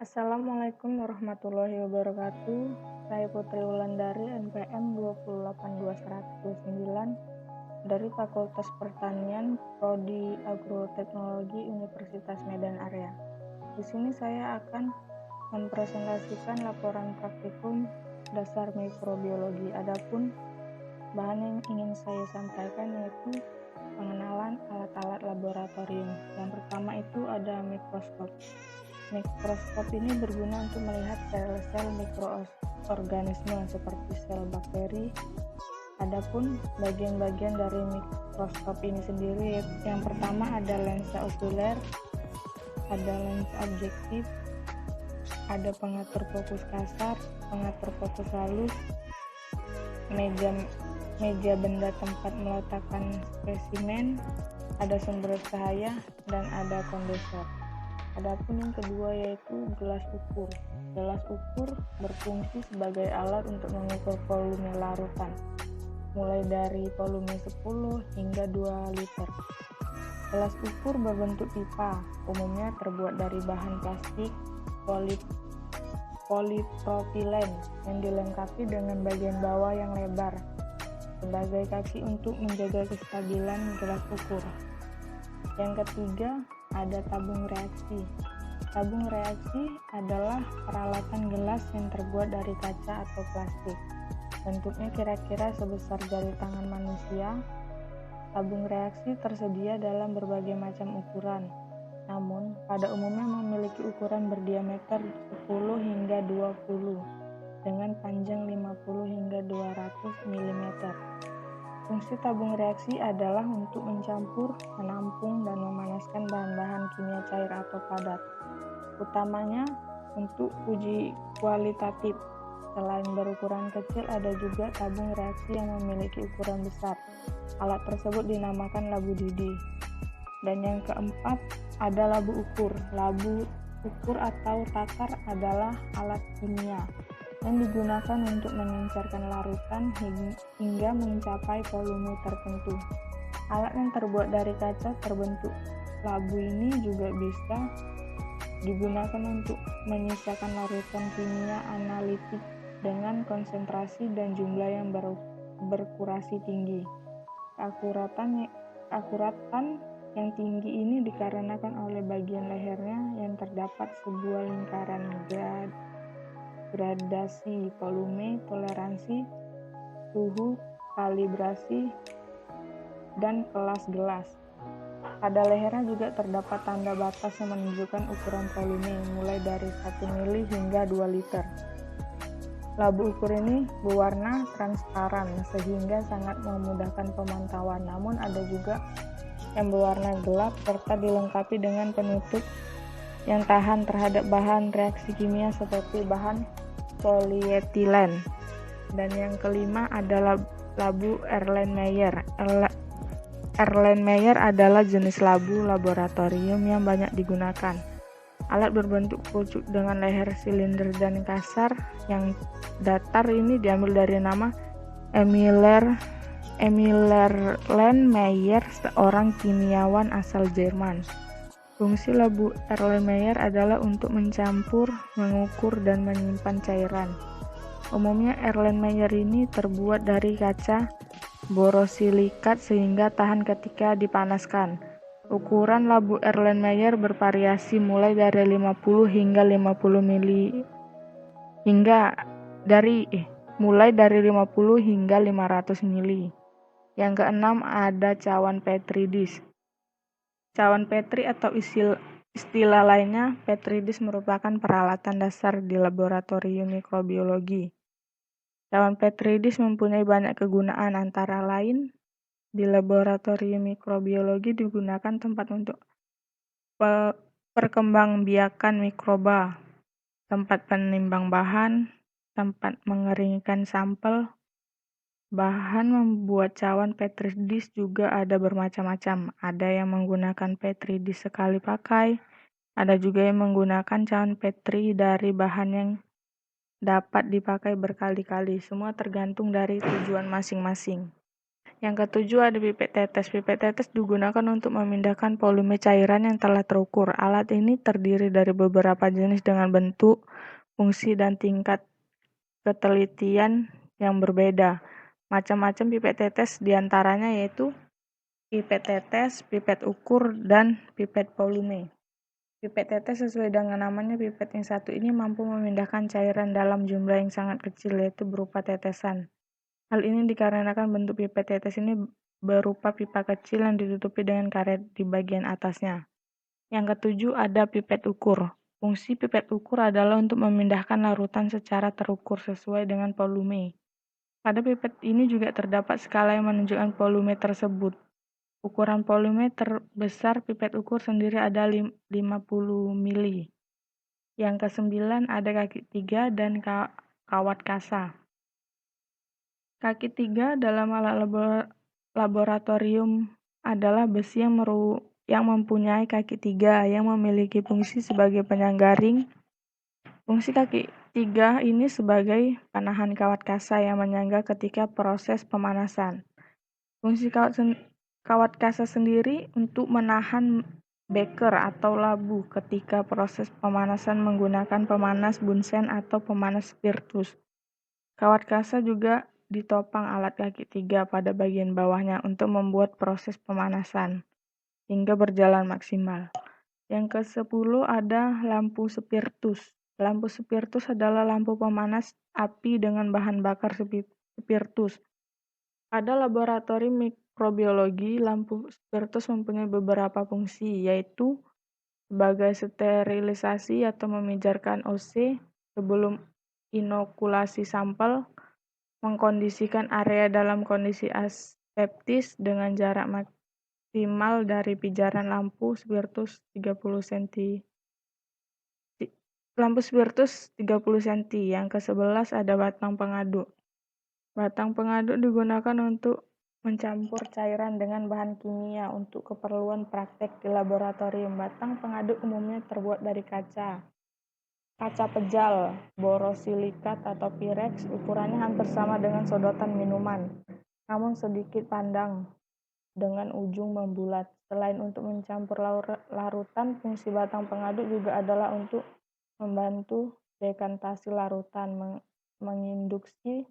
Assalamualaikum warahmatullahi wabarakatuh. Saya Putri Wulandari NPM 28209 dari Fakultas Pertanian Prodi Agroteknologi Universitas Medan Area. Di sini saya akan mempresentasikan laporan praktikum dasar mikrobiologi. Adapun bahan yang ingin saya sampaikan yaitu pengenalan alat-alat laboratorium. Yang pertama itu ada mikroskop. Mikroskop ini berguna untuk melihat sel-sel mikroorganisme seperti sel bakteri. Adapun bagian-bagian dari mikroskop ini sendiri, yang pertama ada lensa okuler, ada lensa objektif, ada pengatur fokus kasar, pengatur fokus halus, meja benda tempat meletakkan spesimen, ada sumber cahaya, dan ada kondensor. Adapun yang kedua yaitu gelas ukur. Gelas ukur berfungsi sebagai alat untuk mengukur volume larutan, mulai dari volume 10 hingga 2 liter. Gelas ukur berbentuk pipa, umumnya terbuat dari bahan plastik polipropilen yang dilengkapi dengan bagian bawah yang lebar sebagai kaki untuk menjaga kestabilan gelas ukur. Yang ketiga, ada tabung reaksi. Tabung reaksi adalah peralatan gelas yang terbuat dari kaca atau plastik. Bentuknya kira-kira sebesar jari tangan manusia. Tabung reaksi tersedia dalam berbagai macam ukuran, namun pada umumnya memiliki ukuran berdiameter 10 hingga 20 dengan panjang 50 hingga 200 mm. Fungsi tabung reaksi adalah untuk mencampur, menampung, dan memanaskan bahan-bahan kimia cair atau padat, utamanya untuk uji kualitatif. Selain berukuran kecil, ada juga tabung reaksi yang memiliki ukuran besar. Alat tersebut dinamakan labu didi. Dan yang keempat, ada labu ukur. Labu ukur atau takar adalah alat kimia yang digunakan untuk mengencerkan larutan hingga mencapai volume tertentu. Alat yang terbuat dari kaca terbentuk labu ini juga bisa digunakan untuk menyisakan larutan kimia analitik dengan konsentrasi dan jumlah yang berkurasi tinggi. Keakuratan yang tinggi ini dikarenakan oleh bagian lehernya yang terdapat sebuah lingkaran gradasi volume, toleransi, suhu, kalibrasi, dan kelas gelas. Pada lehernya juga terdapat tanda batas yang menunjukkan ukuran volume mulai dari 1 mili hingga 2 liter. Labu ukur ini berwarna transparan sehingga sangat memudahkan pemantauan, namun ada juga yang berwarna gelap serta dilengkapi dengan penutup yang tahan terhadap bahan reaksi kimia seperti bahan polietilen. Dan yang kelima adalah labu Erlenmeyer. Erlenmeyer adalah jenis labu laboratorium yang banyak digunakan. Alat berbentuk pucuk dengan leher silinder dan kasar. Yang datar ini diambil dari nama Emil Erlenmeyer, seorang kimiawan asal Jerman. Fungsi labu Erlenmeyer adalah untuk mencampur, mengukur, dan menyimpan cairan. Umumnya Erlenmeyer ini terbuat dari kaca borosilikat sehingga tahan ketika dipanaskan. Ukuran labu Erlenmeyer bervariasi mulai dari 50 hingga 50 mili mulai dari 50 hingga 500 mili. Yang keenam ada cawan Petri dish. Cawan Petri atau istilah lainnya Petri dish merupakan peralatan dasar di laboratorium mikrobiologi. Cawan Petri dish mempunyai banyak kegunaan, antara lain di laboratorium mikrobiologi digunakan tempat untuk perkembangbiakan mikroba, tempat penimbang bahan, tempat mengeringkan sampel. Bahan membuat cawan Petri dish juga ada bermacam-macam. Ada yang menggunakan Petri dish sekali pakai, ada juga yang menggunakan cawan Petri dari bahan yang dapat dipakai berkali-kali. Semua tergantung dari tujuan masing-masing. Yang ketujuh ada pipet tetes. Pipet tetes digunakan untuk memindahkan volume cairan yang telah terukur. Alat ini terdiri dari beberapa jenis dengan bentuk, fungsi, dan tingkat ketelitian yang berbeda. Macam-macam pipet tetes diantaranya yaitu pipet tetes, pipet ukur, dan pipet volume. Pipet tetes sesuai dengan namanya, pipet yang satu ini mampu memindahkan cairan dalam jumlah yang sangat kecil, yaitu berupa tetesan. Hal ini dikarenakan bentuk pipet tetes ini berupa pipa kecil yang ditutupi dengan karet di bagian atasnya. Yang ketujuh ada pipet ukur. Fungsi pipet ukur adalah untuk memindahkan larutan secara terukur sesuai dengan volume. Pada pipet ini juga terdapat skala yang menunjukkan volume tersebut. Ukuran volume terbesar pipet ukur sendiri ada 50 mili. Yang kesembilan ada kaki 3 dan kawat kasa. Kaki 3 dalam alat laboratorium adalah besi yang mempunyai kaki 3 yang memiliki fungsi sebagai penyangga ring. Fungsi kaki 3 ini sebagai panahan kawat kasa yang menyangga ketika proses pemanasan. Fungsi kawat kasa sendiri untuk menahan beker atau labu ketika proses pemanasan menggunakan pemanas Bunsen atau pemanas spiritus. Kawat kasa juga ditopang alat kaki 3 pada bagian bawahnya untuk membuat proses pemanasan hingga berjalan maksimal. Yang ke-10 ada lampu spiritus. Lampu spiritus adalah lampu pemanas api dengan bahan bakar spiritus. Pada laboratorium mikrobiologi, lampu spiritus mempunyai beberapa fungsi, yaitu sebagai sterilisasi atau memijarkan OC sebelum inokulasi sampel, mengkondisikan area dalam kondisi aseptis dengan jarak maksimal dari pijaran lampu spiritus 30 cm. Yang ke-11 ada batang pengaduk. Batang pengaduk digunakan untuk mencampur cairan dengan bahan kimia untuk keperluan praktek di laboratorium. Batang pengaduk umumnya terbuat dari kaca pejal, borosilikat atau pirex. Ukurannya hampir sama dengan sedotan minuman, namun sedikit pandang dengan ujung membulat. Selain untuk mencampur larutan, fungsi batang pengaduk juga adalah untuk membantu dekantasi larutan, menginduksi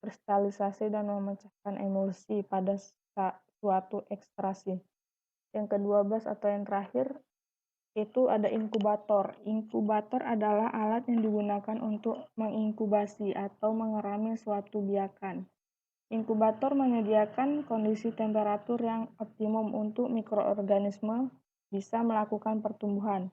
kristalisasi, dan memecahkan emulsi pada suatu ekstraksi. Yang ke-12 atau yang terakhir itu ada inkubator. Inkubator adalah alat yang digunakan untuk menginkubasi atau mengerami suatu biakan. Inkubator menyediakan kondisi temperatur yang optimum untuk mikroorganisme bisa melakukan pertumbuhan.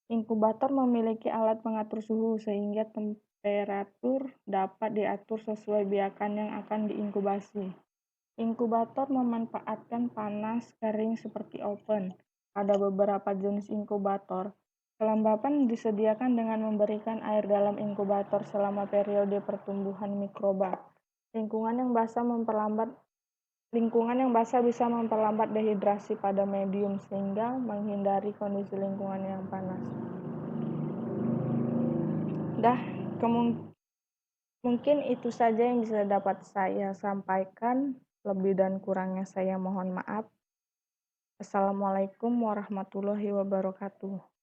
Inkubator memiliki alat pengatur suhu sehingga temperatur dapat diatur sesuai biakan yang akan diinkubasi. Inkubator memanfaatkan panas kering seperti oven. Ada beberapa jenis inkubator. Kelembapan disediakan dengan memberikan air dalam inkubator selama periode pertumbuhan mikroba. Lingkungan yang basah bisa memperlambat dehidrasi pada medium sehingga menghindari kondisi lingkungan yang panas. Mungkin itu saja yang bisa dapat saya sampaikan. Lebih dan kurangnya saya mohon maaf. Assalamualaikum warahmatullahi wabarakatuh.